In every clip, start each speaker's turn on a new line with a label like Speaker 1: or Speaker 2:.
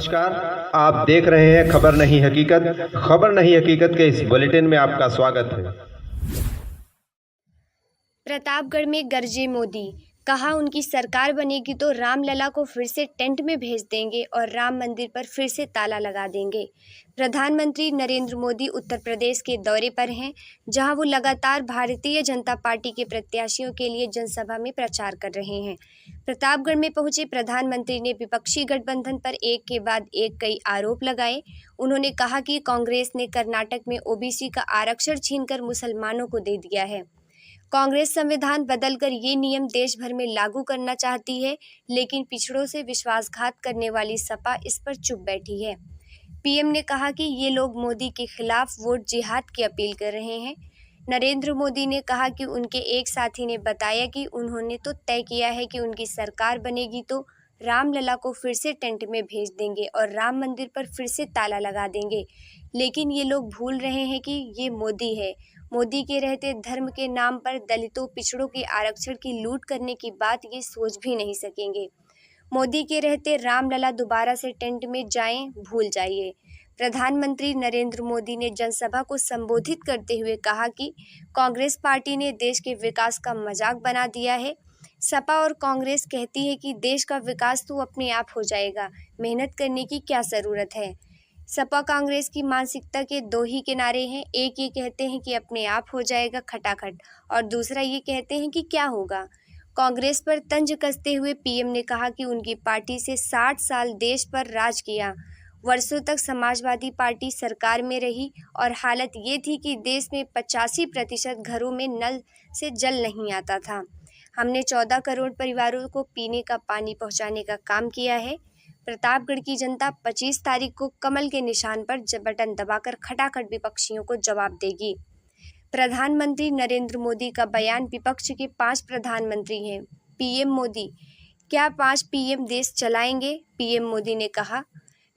Speaker 1: नमस्कार, आप देख रहे हैं खबर नहीं हकीकत। खबर नहीं हकीकत के इस बुलेटिन में आपका स्वागत है।
Speaker 2: प्रतापगढ़ में गरजे मोदी, कहा उनकी सरकार बनेगी तो रामलला को फिर से टेंट में भेज देंगे और राम मंदिर पर फिर से ताला लगा देंगे। प्रधानमंत्री नरेंद्र मोदी उत्तर प्रदेश के दौरे पर हैं, जहां वो लगातार भारतीय जनता पार्टी के प्रत्याशियों के लिए जनसभा में प्रचार कर रहे हैं। प्रतापगढ़ में पहुंचे प्रधानमंत्री ने विपक्षी गठबंधन पर एक के बाद एक कई आरोप लगाए। उन्होंने कहा कि कांग्रेस ने कर्नाटक में ओबीसी का आरक्षण छीनकर मुसलमानों को दे दिया है। कांग्रेस संविधान बदलकर ये नियम देश भर में लागू करना चाहती है, लेकिन पिछड़ों से विश्वासघात करने वाली सपा इस पर चुप बैठी है। पीएम ने कहा कि ये लोग मोदी के खिलाफ वोट जिहाद की अपील कर रहे हैं। नरेंद्र मोदी ने कहा कि उनके एक साथी ने बताया कि उन्होंने तो तय किया है कि उनकी सरकार बनेगी तो रामलला को फिर से टेंट में भेज देंगे और राम मंदिर पर फिर से ताला लगा देंगे, लेकिन ये लोग भूल रहे हैं कि ये मोदी है। मोदी के रहते धर्म के नाम पर दलितों पिछड़ों के आरक्षण की लूट करने की बात ये सोच भी नहीं सकेंगे। मोदी के रहते रामलला दोबारा से टेंट में जाएं, भूल जाइए। प्रधानमंत्री नरेंद्र मोदी ने जनसभा को संबोधित करते हुए कहा कि कांग्रेस पार्टी ने देश के विकास का मजाक बना दिया है। सपा और कांग्रेस कहती है कि देश का विकास तो अपने आप हो जाएगा, मेहनत करने की क्या ज़रूरत है। सपा कांग्रेस की मानसिकता के दो ही किनारे हैं, एक ये कहते हैं कि अपने आप हो जाएगा खटाखट और दूसरा ये कहते हैं कि क्या होगा। कांग्रेस पर तंज कसते हुए पीएम ने कहा कि उनकी पार्टी से 60 साल देश पर राज किया, वर्षों तक समाजवादी पार्टी सरकार में रही और हालत ये थी कि देश में 85% घरों में नल से जल नहीं आता था। हमने 14 करोड़ परिवारों को पीने का पानी पहुंचाने का काम किया है। प्रतापगढ़ की जनता 25 तारीख को कमल के निशान पर बटन दबाकर खटाखट विपक्षियों को जवाब देगी। प्रधानमंत्री नरेंद्र मोदी का बयान, विपक्ष के 5 प्रधानमंत्री हैं। पीएम मोदी, क्या 5 पीएम देश चलाएंगे? पीएम मोदी ने कहा।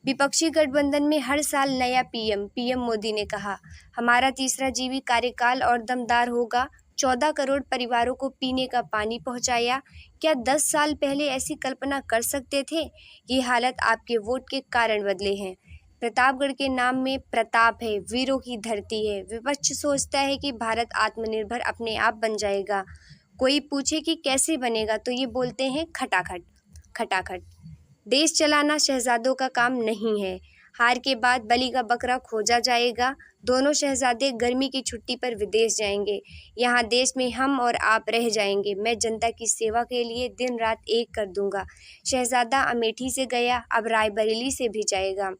Speaker 2: विपक्षी गठबंधन में हर साल नया पीएम मोदी ने कहा। हमारा तीसरा जीवी कार्यकाल और दमदार होगा। 14 करोड़ परिवारों को पीने का पानी पहुंचाया। क्या 10 साल पहले ऐसी कल्पना कर सकते थे? ये हालत आपके वोट के कारण बदले हैं। प्रतापगढ़ के नाम में प्रताप है, वीरों की धरती है। विपक्ष सोचता है कि भारत आत्मनिर्भर अपने आप बन जाएगा। कोई पूछे कि कैसे बनेगा तो ये बोलते हैं खटाखट खटाखट। देश चलाना शहजादों का काम नहीं है। हार के बाद बलि का बकरा खोजा जाएगा। दोनों शहजादे गर्मी की छुट्टी पर विदेश जाएंगे। यहाँ देश में हम और आप रह जाएंगे। मैं जनता की सेवा के लिए दिन रात एक कर दूंगा। शहजादा अमेठी से गया, अब रायबरेली से भी जाएगा।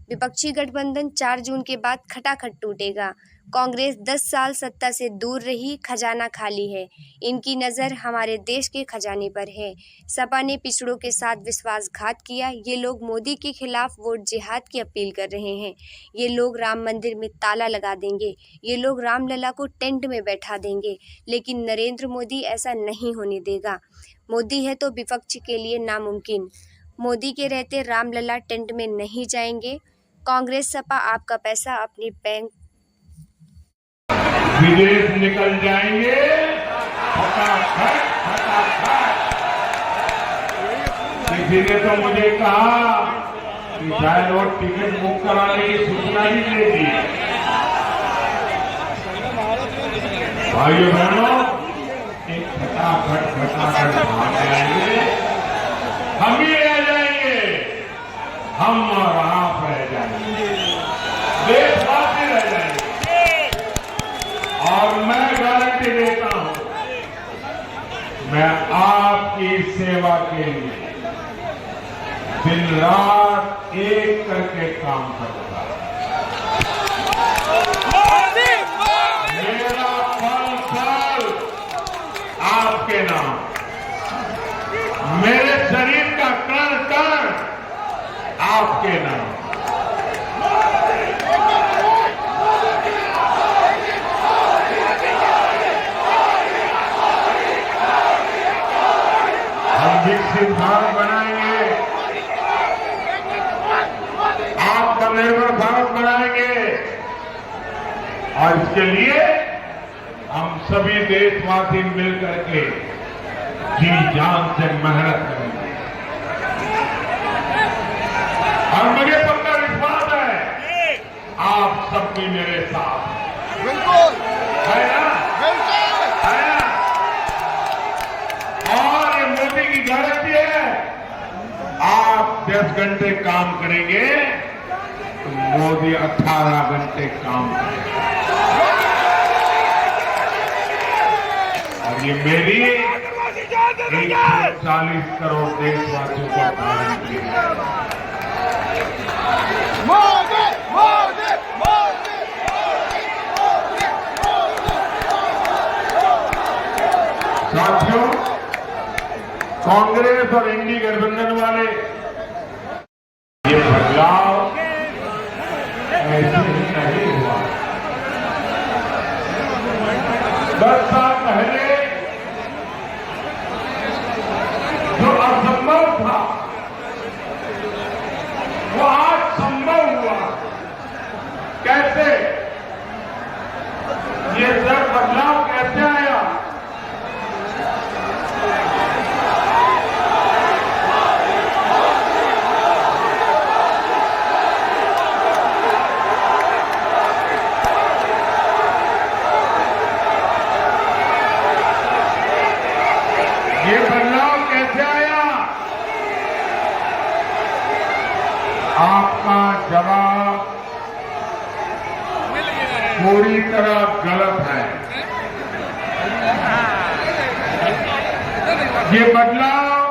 Speaker 2: विपक्षी गठबंधन 4 जून के बाद खटाखट टूटेगा। कांग्रेस 10 साल सत्ता से दूर रही, खजाना खाली है। इनकी नज़र हमारे देश के खजाने पर है। सपा ने पिछड़ों के साथ विश्वासघात किया। ये लोग मोदी के खिलाफ वोट जिहाद की अपील कर रहे हैं। ये लोग राम मंदिर में ताला लगा देंगे। ये लोग रामलला को टेंट में बैठा देंगे, लेकिन नरेंद्र मोदी ऐसा नहीं होने देगा। मोदी है तो विपक्ष के लिए नामुमकिन। मोदी के रहते रामलला टेंट में नहीं जाएंगे। कांग्रेस सपा आपका पैसा अपने बैंक
Speaker 3: विदेश निकल जाएंगे फटाफट फटाफट। किसी ने तो मुझे कहा कि शायद और टिकट बुक कराने की सूचना ही दे दी। भाइयों बहनों, एक फटाफट फटाफट भाग जाएंगे, हम ही रह जाएंगे, हम और आप रह जाएंगे, देशवासी रह जाएंगे। और मैं गारंटी देता हूं, मैं आपकी सेवा के लिए दिन रात एक करके काम करूंगा। मेरा फल आपके नाम, मेरे शरीर का कण कण आपके नाम। विकसित भारत बनाएंगे, आत्मनिर्भर भारत बनाएंगे और इसके लिए हम सभी देशवासी मिलकर के जी जान से मेहनत करेंगे। और मुझे पक्का विश्वास है आप सब भी मेरे साथ है ना, है ना। और ये मोदी की गारंटी है, आप 10 घंटे काम करेंगे तो मोदी 18 घंटे काम करेंगे। और ये मेरी 140 करोड़ देशवासियों को गारंटी है। साथियों, कांग्रेस और एनडीए गठबंधन वाले ये बदलाव ऐसे ही नहीं हुआ। 10 साल पहले जो असंभव था वो आज संभव हुआ। कैसे? ये सब बदलाव कैसे आया? ये बदलाव कैसे आया? आपका जवाब पूरी तरह गलत है। ये बदलाव,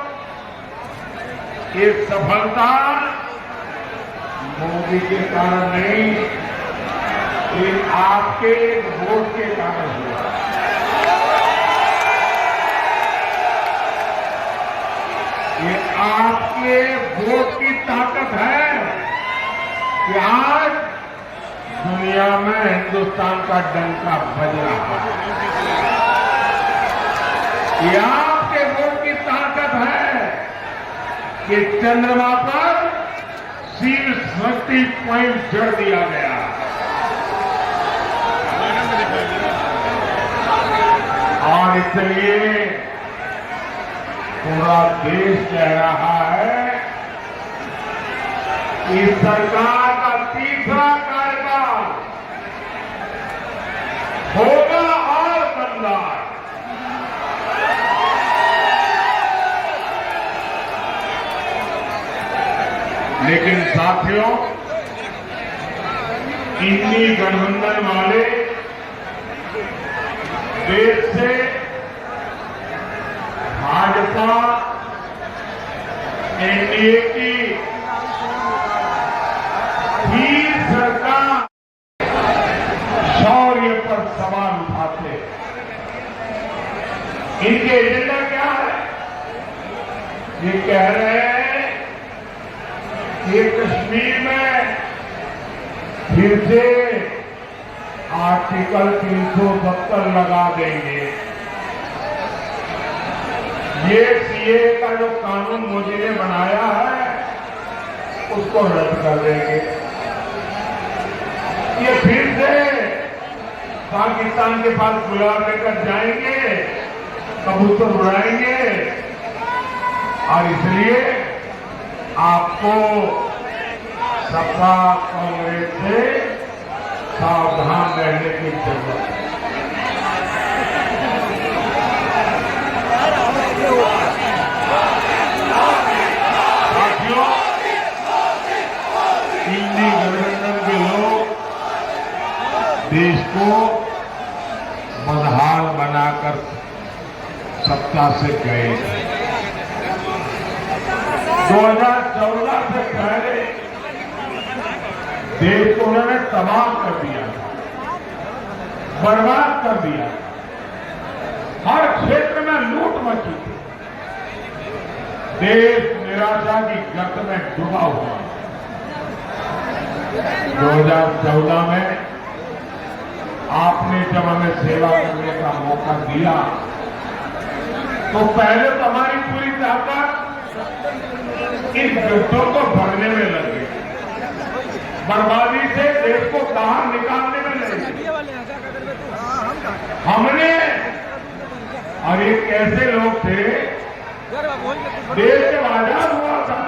Speaker 3: ये सफलता मोदी के कारण नहीं, ये आपके वोट के कारण हुआ। ये आपके वोट की ताकत है कि आज दुनिया में हिंदुस्तान का डंका बज रहा है। ये आपके वोट की ताकत है कि चंद्रमा पर सील शक्ति पॉइंट जड़ दिया गया। और इसलिए पूरा देश कह रहा है कि सरकार का तीसरा कार्यकाल होगा और बदलाव। लेकिन साथियों, इंडी गठबंधन वाले देश से भाजपा एनडीए की ही सरकार शौर्य पर सवाल उठाते। इनके एजेंडा क्या है? ये कह रहे हैं कि कश्मीर में फिर से आर्टिकल 370 लगा देंगे। ये सीए का जो कानून मोदी ने बनाया है उसको रद्द कर देंगे। ये फिर से पाकिस्तान के पास गुलाब लेकर जाएंगे, कबूतर उड़ाएंगे। और इसलिए आपको सपा कांग्रेस से सावधान रहने की जरूरत है। साथियों, इंडी गठबंधन के लोग देश को बदहाल बनाकर सत्ता से गए। 2014 से पहले देश को उन्होंने तबाह कर दिया, बर्बाद कर दिया। हर क्षेत्र में लूट मची थी। देश निराशा की गर्त में डूबा हुआ। 2014 में आपने जब हमें सेवा करने का मौका दिया तो पहले तो हमारी पूरी ताकत इन गड्ढों को भरने में लग गई, बर्बादी से देश को बाहर निकालने में लगी। हमने, और ये कैसे लोग थे, देश जब आजाद हुआ था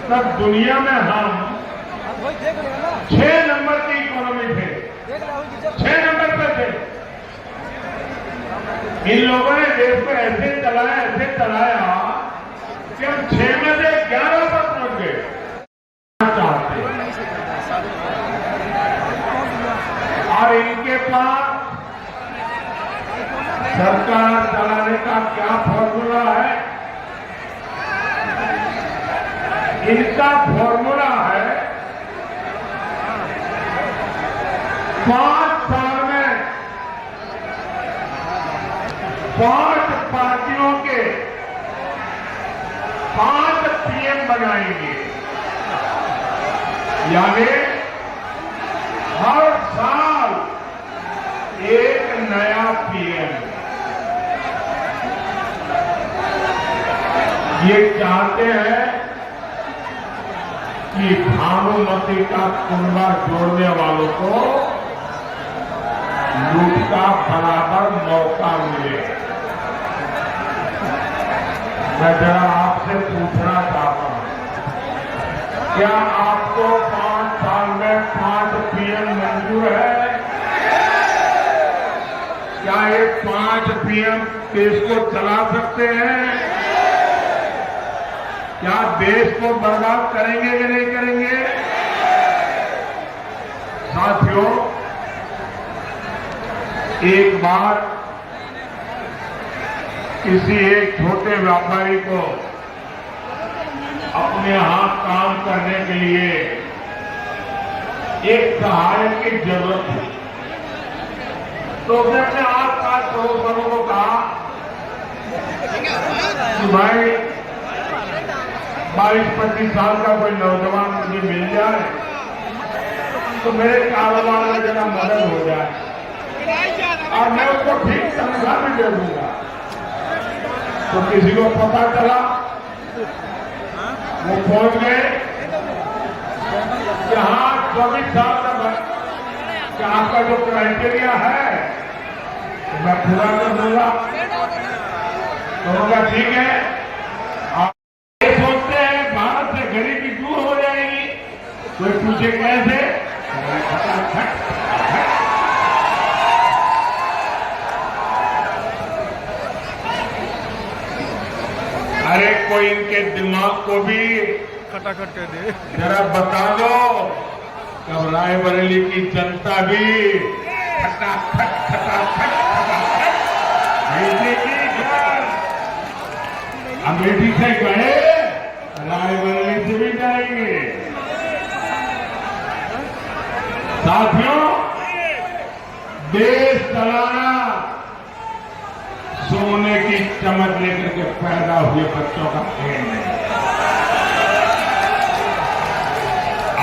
Speaker 3: तब दुनिया में हम 6 नंबर की इकोनॉमी थे, 6 नंबर पर थे। इन लोगों ने देश को ऐसे चलाया कि हम 6 में से 11 पर पहुंच गए। चाहते और इनके पास सरकार चलाने का क्या फॉर्मूला है? इनका फॉर्मूला है 5 साल में 5 पार्टियों के 5 पीएम बनाएंगे, यानी हर साल एक नया पीएम। ये चाहते हैं कि भानुमती का कुंडा जोड़ने वालों को लूट का बराबर मौका मिले। मैं जरा आपसे पूछना चाहता हूं, क्या आपको 5 साल में 5 पीएम मंजूर है? क्या ये 5 पीएम देश को चला सकते हैं? क्या देश को बर्बाद करेंगे कि नहीं करेंगे? साथियों, एक बार किसी एक छोटे व्यापारी को अपने यहां काम करने के लिए एक सहायक की जरूरत थी, तो उसने अपने आस-पास पड़ोसियों को कहा कि भाई 22-25 साल का कोई नौजवान मुझे मिल जाए तो मेरे कारोबार में जरा मदद हो जाए और मैं उसको ठीक तनख्वाह भी दे दूंगा। तो किसी को पता चला, वो पहुंच गए कि हाँ 24 साल तक कि आपका जो क्राइटेरिया है तो मैं पूरा कर दूंगा। तो उनका ठीक है। गरीबी दूर हो जाएगी। कोई पूछे कैसे? अरे कोई इनके दिमाग को भी
Speaker 4: खटाखट कर दे,
Speaker 3: जरा बता दो। कब रायबरेली की जनता भी खटाखट भेजेगी घर। अमेठी से गए, रायबरेली से भी जाएंगे। साथियों, देश चलाना सोने की चमक लेकर के पैदा हुए बच्चों का खेल नहीं,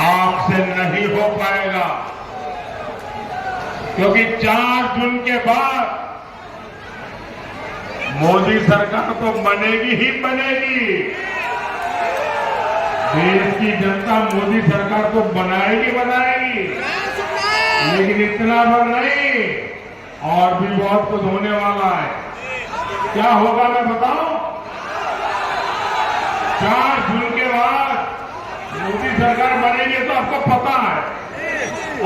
Speaker 3: आपसे नहीं हो पाएगा। क्योंकि 4 जून के बाद मोदी सरकार तो बनेगी ही बनेगी। देश की जनता मोदी सरकार को बनाएगी, लेकिन इतना भर नहीं, और भी बहुत कुछ होने वाला है। क्या होगा मैं बताऊं? 4 जून के बाद मोदी सरकार बनेगी तो आपको पता है,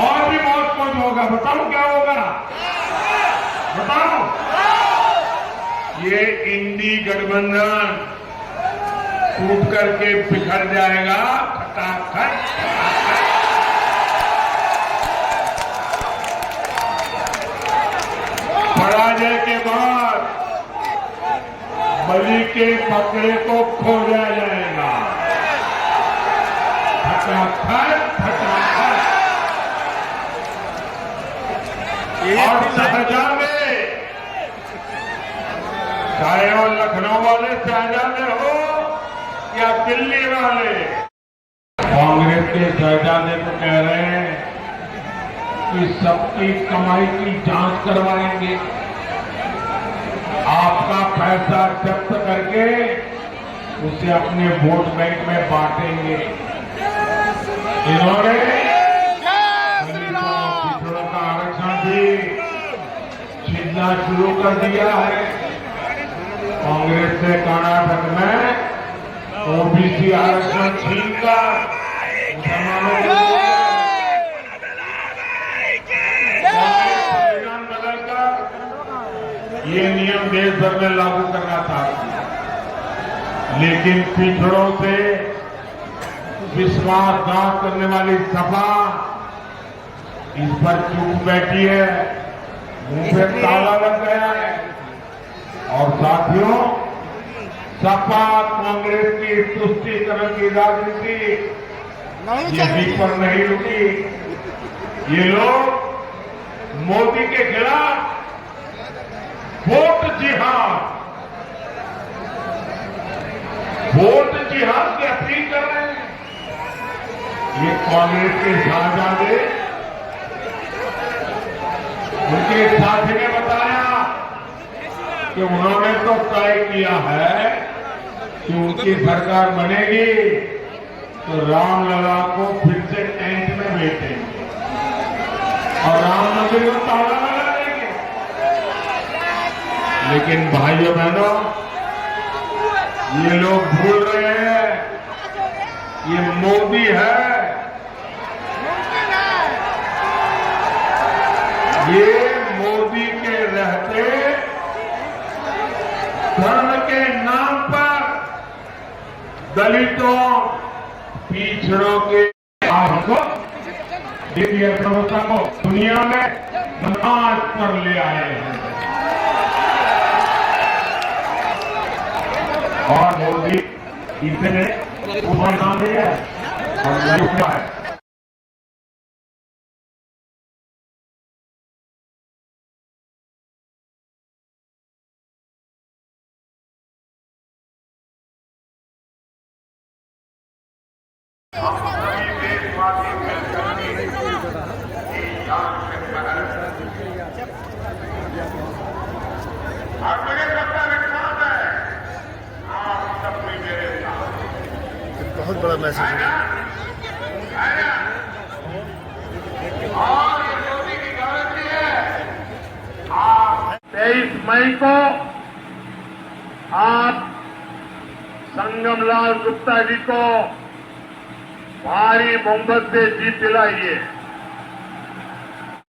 Speaker 3: और भी बहुत कुछ होगा। बताऊं क्या होगा? बताओ। ये इंडी गठबंधन टूट करके बिखर जाएगा, खटाखट। पराजय के बाद बलि के बकरे को खोजा जाएगा, खटाखट खटाखट। और शहजादे, चाहे वो लखनऊ वाले शहजादे हो या दिल्ली वाले, कांग्रेस के शहजादे को कह रहे हैं कि सबकी कमाई की जांच करवाएंगे, आपका पैसा जब्त करके उसे अपने वोट बैंक में बांटेंगे। इन्होंने पिछड़ों का आरक्षण भी छीनना शुरू कर दिया है। कांग्रेस ने कर्नाटक में ओबीसी आरक्षण छीनकर मुसलमानों को संविधान बदलकर ये नियम देश भर में लागू करना था, लेकिन पिछड़ों से विश्वासघात करने वाली सपा इस पर चुप बैठी है, मुंह पे ताला लग गया है। और साथियों, सपा कांग्रेस की तुष्टीकरण की राजनीति यहीं पर नहीं रुकी। ये लोग मोदी के खिलाफ वोट जिहाद की अपील कर रहे हैं। ये कांग्रेस के शाहजादे, उनके साथी ने बताया कि उन्होंने तो तय किया है कि उनकी सरकार बनेगी तो रामलला को फिर से टेंट में बैठेंगे और राम मंदिर को ताला लगा देंगे। लेकिन भाइयों बहनों, ये लोग भूल रहे हैं ये मोदी है, ये मोदी के रहते धर्म के नाम पर दलितों, पिछड़ों के को व्यवस्था को दुनिया में नाश पर ले आए हैं। और मोदी इतने ऊपर काम नहीं है और नहीं है।
Speaker 4: बहुत बड़ा मैसेज है।
Speaker 3: और ये मोदी की गारंटी है, 23 मई को आप संगमलाल गुप्ता जी को भारी बहुमत से जीत दिलाइए।